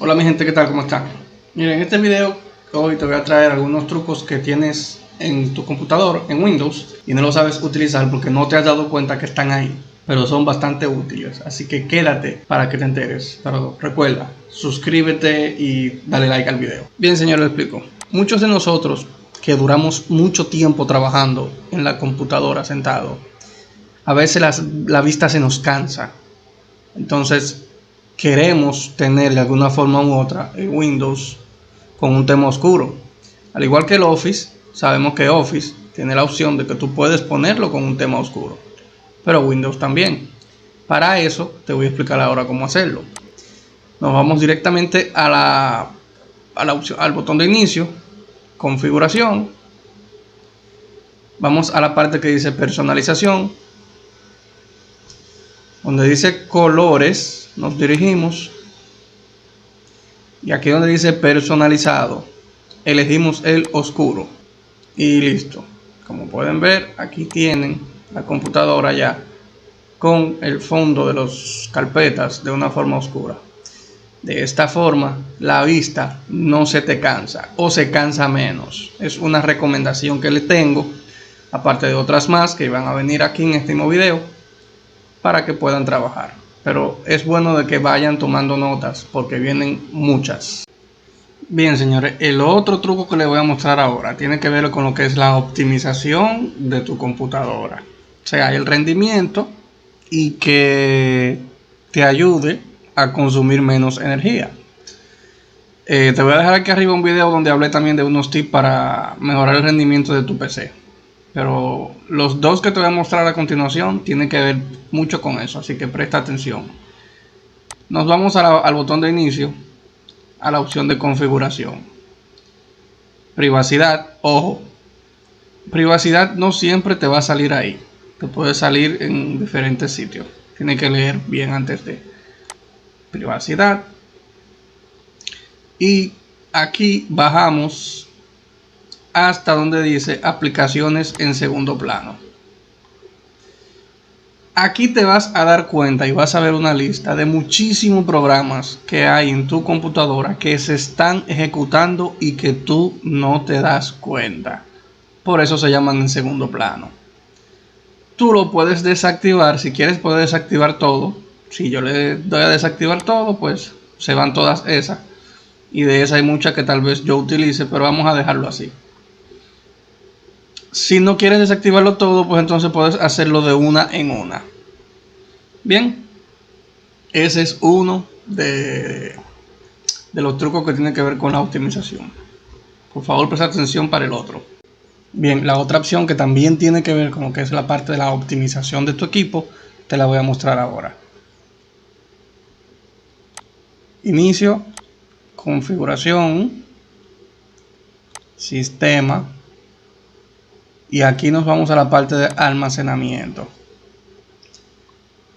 Hola mi gente, ¿qué tal? ¿Cómo están? Miren, en este video hoy te voy a traer algunos trucos que tienes en tu computador, en Windows, y no lo sabes utilizar porque no te has dado cuenta que están ahí, pero son bastante útiles, así que quédate para que te enteres. Pero recuerda, suscríbete y dale like al video. Bien, señor, le explico. Muchos de nosotros que duramos mucho tiempo trabajando en la computadora sentado, a veces la vista se nos cansa. Entonces queremos tener de alguna forma u otra el Windows con un tema oscuro. Al igual que el Office, sabemos que Office tiene la opción de que tú puedes ponerlo con un tema oscuro, pero Windows también. Para eso te voy a explicar ahora cómo hacerlo. Nos vamos directamente a la opción, al botón de inicio, configuración. Vamos a la parte que dice personalización, donde dice colores, nos dirigimos y aquí donde dice personalizado elegimos el oscuro y listo. Como pueden ver, aquí tienen la computadora ya con el fondo de las carpetas de una forma oscura. De esta forma la vista no se te cansa o se cansa menos. Es una recomendación que les tengo, aparte de otras más que van a venir aquí en este mismo video, para que puedan trabajar. Pero es bueno de que vayan tomando notas porque vienen muchas. Bien, señores, el otro truco que les voy a mostrar ahora tiene que ver con lo que es la optimización de tu computadora. O sea, el rendimiento y que te ayude a consumir menos energía. Te voy a dejar aquí arriba un video donde hablé también de unos tips para mejorar el rendimiento de tu PC. Pero los dos que te voy a mostrar a continuación tienen que ver mucho con eso, así que presta atención. Nos vamos al botón de inicio, a la opción de configuración. Privacidad, ojo, privacidad no siempre te va a salir ahí, te puede salir en diferentes sitios. Tienes que leer bien antes de privacidad. Y aquí bajamos hasta donde dice aplicaciones en segundo plano. Aquí te vas a dar cuenta y vas a ver una lista de muchísimos programas que hay en tu computadora que se están ejecutando y que tú no te das cuenta. Por eso se llaman en segundo plano. Tú lo puedes desactivar, si quieres puedes desactivar todo. Si yo le doy a desactivar todo, pues se van todas esas. Y de esas hay muchas que tal vez yo utilice, pero vamos a dejarlo así. Si no quieres desactivarlo todo, pues entonces puedes hacerlo de una en una. Bien, ese es uno de los trucos que tiene que ver con la optimización. Por favor, presta atención para el otro. Bien, la otra opción que también tiene que ver con lo que es la parte de la optimización de tu equipo, te la voy a mostrar ahora. Inicio, configuración, sistema. Y aquí nos vamos a la parte de almacenamiento.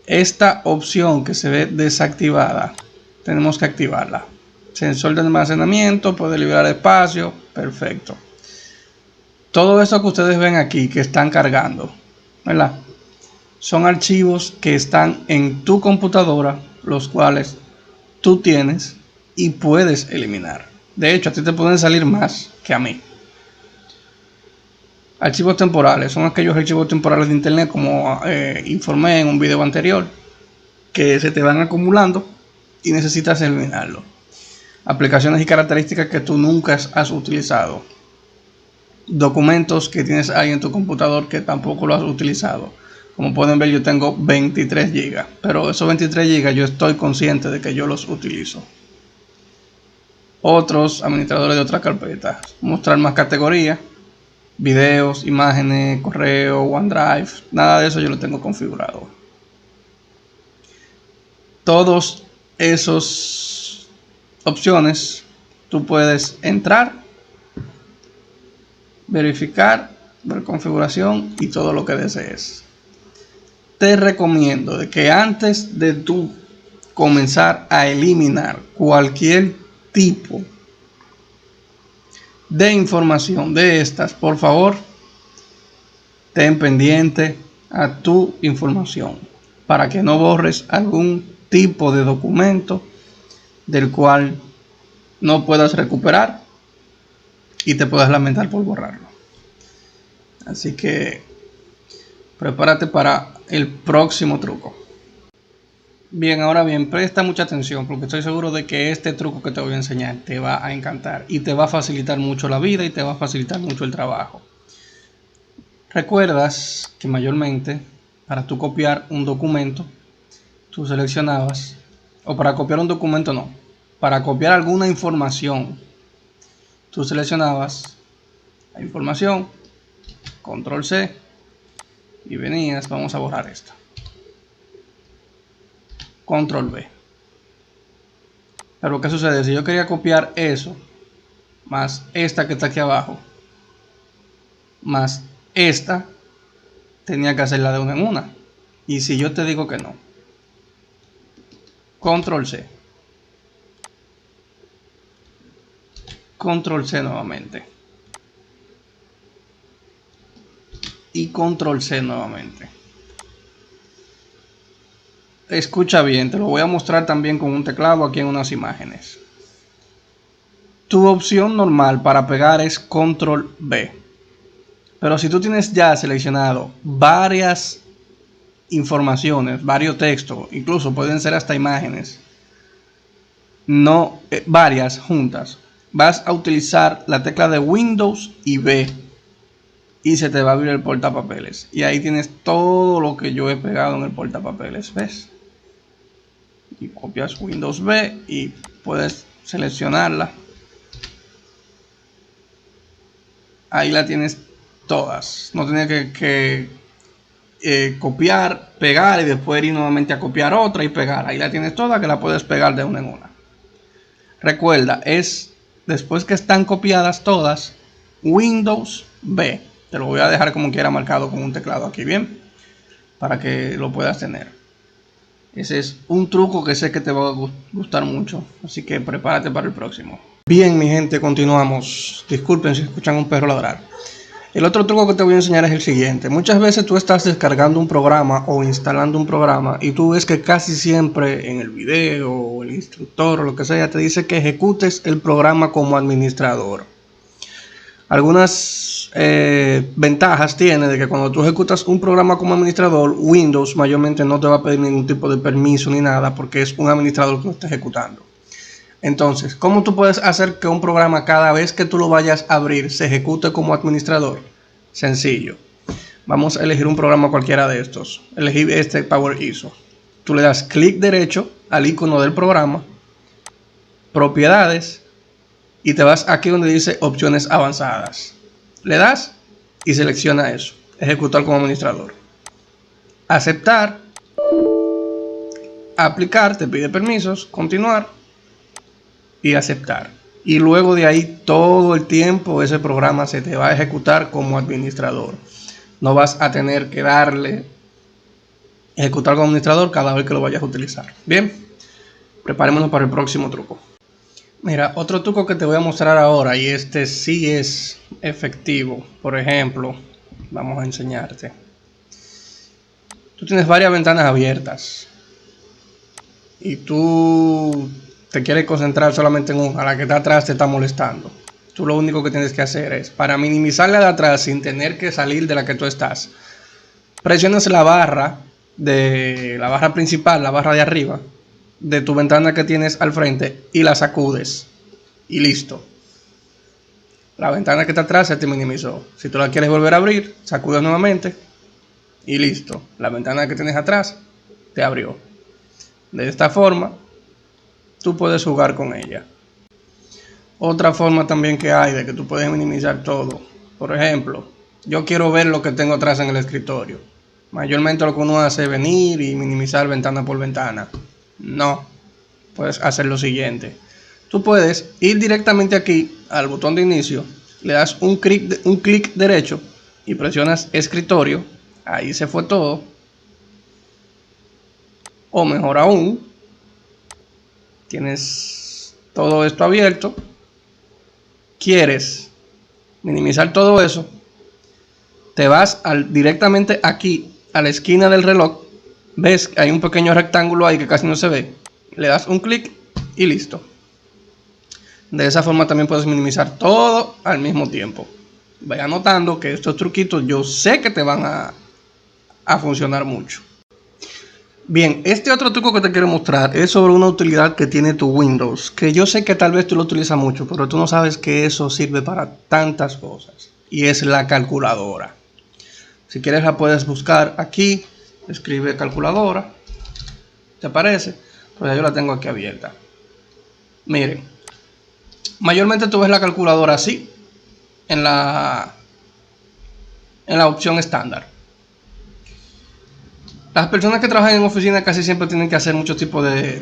Esta opción que se ve desactivada, tenemos que activarla. Sensor de almacenamiento, puede liberar espacio, perfecto. Todo esto que ustedes ven aquí que están cargando, ¿verdad? Son archivos que están en tu computadora, los cuales tú tienes y puedes eliminar. De hecho, a ti te pueden salir más que a mí. Archivos temporales son aquellos archivos temporales de internet, como informé en un video anterior, que se te van acumulando y necesitas eliminarlo. Aplicaciones y características que tú nunca has utilizado. Documentos que tienes ahí en tu computador que tampoco lo has utilizado. Como pueden ver, yo tengo 23 GB, pero esos 23 GB yo estoy consciente de que yo los utilizo. Otros administradores de otras carpetas. Mostrar más categorías. Videos, imágenes, correo, OneDrive, nada de eso yo lo tengo configurado. Todos esos opciones tú puedes entrar, verificar, ver configuración y todo lo que desees. Te recomiendo de que antes de tú comenzar a eliminar cualquier tipo de información de estas, por favor, ten pendiente a tu información para que no borres algún tipo de documento del cual no puedas recuperar y te puedas lamentar por borrarlo. Así que prepárate para el próximo truco. Bien, ahora bien, presta mucha atención porque estoy seguro de que este truco que te voy a enseñar te va a encantar y te va a facilitar mucho la vida y te va a facilitar mucho el trabajo. Recuerdas que mayormente para tú copiar un documento, tú seleccionabas, o para copiar un documento no, para copiar alguna información, tú seleccionabas la información, control C, y venías, vamos a borrar esto, control V. Pero ¿qué sucede? Si yo quería copiar eso, más esta que está aquí abajo, más esta, tenía que hacerla de una en una. Y si yo te digo que no, control C, control C nuevamente, y control C nuevamente. Escucha bien, te lo voy a mostrar también con un teclado aquí en unas imágenes. Tu opción normal para pegar es control V. Pero si tú tienes ya seleccionado varias informaciones, varios textos, incluso pueden ser hasta imágenes, no varias juntas, vas a utilizar la tecla de Windows y V y se te va a abrir el portapapeles. Y ahí tienes todo lo que yo he pegado en el portapapeles, ¿ves? Y copias Windows V y puedes seleccionarla. Ahí la tienes todas. No tienes que copiar, pegar y después ir nuevamente a copiar otra y pegar. Ahí la tienes toda, que la puedes pegar de una en una. Recuerda, es después que están copiadas todas, Windows V. Te lo voy a dejar como quiera marcado con un teclado aquí, bien, para que lo puedas tener. Ese es un truco que sé que te va a gustar mucho, así que prepárate para el próximo. Bien, mi gente, continuamos. Disculpen si escuchan un perro ladrar. El otro truco que te voy a enseñar es el siguiente. Muchas veces tú estás descargando un programa o instalando un programa y tú ves que casi siempre en el video o el instructor o lo que sea te dice que ejecutes el programa como administrador. Algunas ventajas tiene de que cuando tú ejecutas un programa como administrador, Windows mayormente no te va a pedir ningún tipo de permiso ni nada porque es un administrador que lo está ejecutando. Entonces, ¿cómo tú puedes hacer que un programa cada vez que tú lo vayas a abrir se ejecute como administrador? Sencillo. Vamos a elegir un programa cualquiera de estos. Elegí este Power ISO. Tú le das clic derecho al icono del programa, propiedades, y te vas aquí donde dice opciones avanzadas. Le das y selecciona eso. Ejecutar como administrador. Aceptar. Aplicar, te pide permisos. Continuar. Y aceptar. Y luego de ahí todo el tiempo ese programa se te va a ejecutar como administrador. No vas a tener que darle ejecutar como administrador cada vez que lo vayas a utilizar. Bien, preparémonos para el próximo truco. Mira, otro truco que te voy a mostrar ahora, y este sí es efectivo. Por ejemplo, vamos a enseñarte. Tú tienes varias ventanas abiertas y tú te quieres concentrar solamente en una, la que está atrás te está molestando. Tú lo único que tienes que hacer es, para minimizar la de atrás sin tener que salir de la que tú estás, presionas la barra principal, la barra de arriba de tu ventana que tienes al frente y la sacudes y listo. La ventana que está atrás se te minimizó. Si tú la quieres volver a abrir, sacudes nuevamente y listo. La ventana que tienes atrás te abrió. De esta forma, tú puedes jugar con ella. Otra forma también que hay de que tú puedes minimizar todo. Por ejemplo, yo quiero ver lo que tengo atrás en el escritorio. Mayormente lo que uno hace es venir y minimizar ventana por ventana. No, puedes hacer lo siguiente. Tú puedes ir directamente aquí al botón de inicio, le das un clic derecho y presionas escritorio. Ahí se fue todo. O mejor aún, tienes todo esto abierto. Quieres minimizar todo eso, te vas directamente aquí a la esquina del reloj. Ves que hay un pequeño rectángulo ahí que casi no se ve. Le das un clic y listo. De esa forma también puedes minimizar todo al mismo tiempo. Vaya notando que estos truquitos yo sé que te van a funcionar mucho. Bien, este otro truco que te quiero mostrar es sobre una utilidad que tiene tu Windows, que yo sé que tal vez tú lo utilizas mucho, pero tú no sabes que eso sirve para tantas cosas, y es la calculadora. Si quieres la puedes buscar aquí, escribe calculadora, ¿te aparece? Pues yo la tengo aquí abierta. Miren, mayormente tú ves la calculadora así, en la opción estándar. Las personas que trabajan en oficina casi siempre tienen que hacer muchos tipos de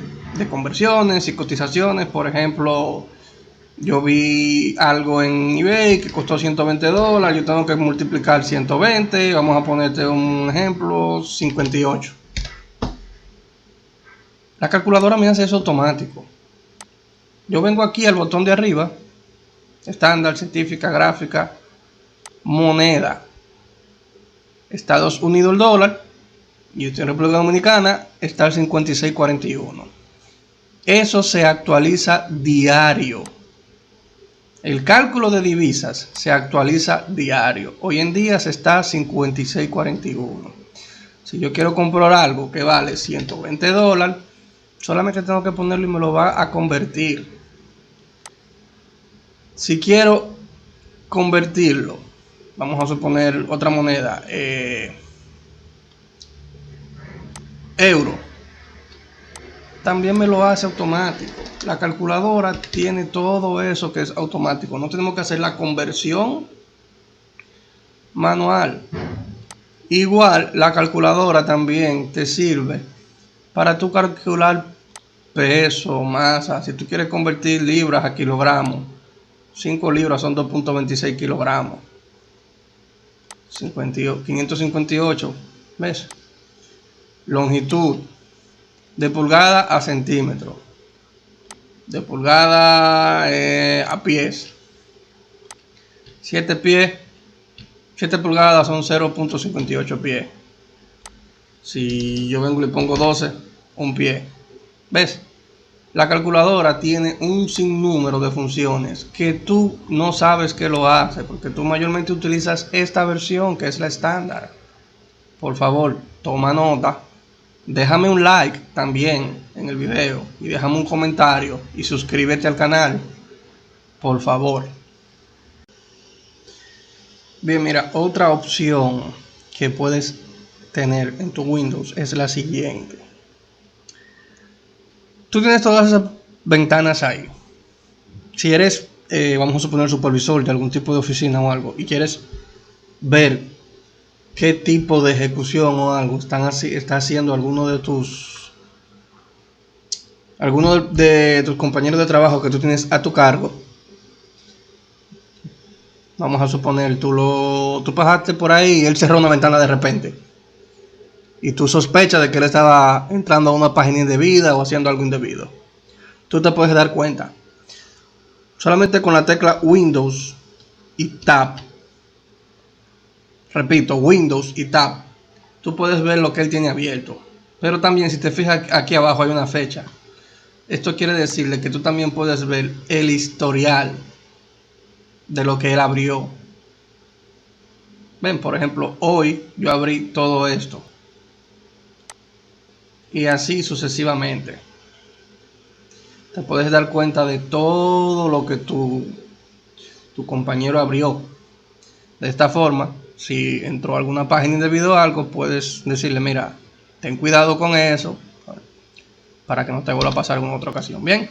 conversiones y cotizaciones. Por ejemplo, yo vi algo en eBay que costó $120. Yo tengo que multiplicar 120. Vamos a ponerte un ejemplo, 58. La calculadora me hace eso automático. Yo vengo aquí al botón de arriba, estándar, científica, gráfica, moneda, Estados Unidos el dólar. Y usted en República Dominicana está el 56.41. Eso se actualiza diario. El cálculo de divisas se actualiza diario. Hoy en día se está a 56.41. Si yo quiero comprar algo que vale $120, solamente tengo que ponerlo y me lo va a convertir. Si quiero convertirlo, vamos a suponer otra moneda, euro, también me lo hace automático. La calculadora tiene todo eso que es automático. No tenemos que hacer la conversión manual. Igual la calculadora también te sirve para tú calcular peso, masa. Si tú quieres convertir libras a kilogramos, 5 libras son 2.26 kilogramos. 558, ¿ves? Longitud de pulgada a centímetro, de pulgada a pies. 7 pies, 7 pulgadas son 0.58 pies. Si yo vengo y le pongo 12, un pie. ¿Ves? La calculadora tiene un sinnúmero de funciones que tú no sabes que lo hace, porque tú mayormente utilizas esta versión que es la estándar. Por favor, toma nota. Déjame un like también en el video y déjame un comentario y suscríbete al canal, por favor. Bien, mira, otra opción que puedes tener en tu Windows es la siguiente. Tú tienes todas esas ventanas ahí. Si eres, vamos a suponer, supervisor de algún tipo de oficina o algo y quieres ver qué tipo de ejecución o algo está haciendo alguno de tus compañeros de trabajo que tú tienes a tu cargo. Vamos a suponer, tú pasaste por ahí y él cerró una ventana de repente. Y tú sospechas de que él estaba entrando a una página indebida o haciendo algo indebido. Tú te puedes dar cuenta. Solamente con la tecla Windows y Tab. Repito, Windows y Tab. Tú puedes ver lo que él tiene abierto. Pero también si te fijas aquí abajo hay una fecha. Esto quiere decirle que tú también puedes ver el historial de lo que él abrió. Ven, por ejemplo, hoy yo abrí todo esto. Y así sucesivamente. Te puedes dar cuenta de todo lo que tu compañero abrió. De esta forma, si entró a alguna página indebida o algo, puedes decirle, mira, ten cuidado con eso, para que no te vuelva a pasar en otra ocasión. Bien.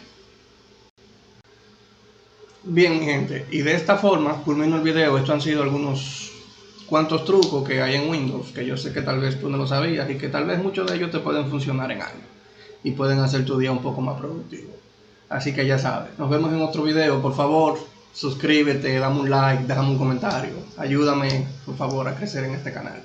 Bien, mi gente, y de esta forma culmino el video. Estos han sido algunos cuantos trucos que hay en Windows, que yo sé que tal vez tú no lo sabías y que tal vez muchos de ellos te pueden funcionar en algo y pueden hacer tu día un poco más productivo. Así que ya sabes, nos vemos en otro video. Por favor, suscríbete, dame un like, déjame un comentario. Ayúdame, por favor, a crecer en este canal.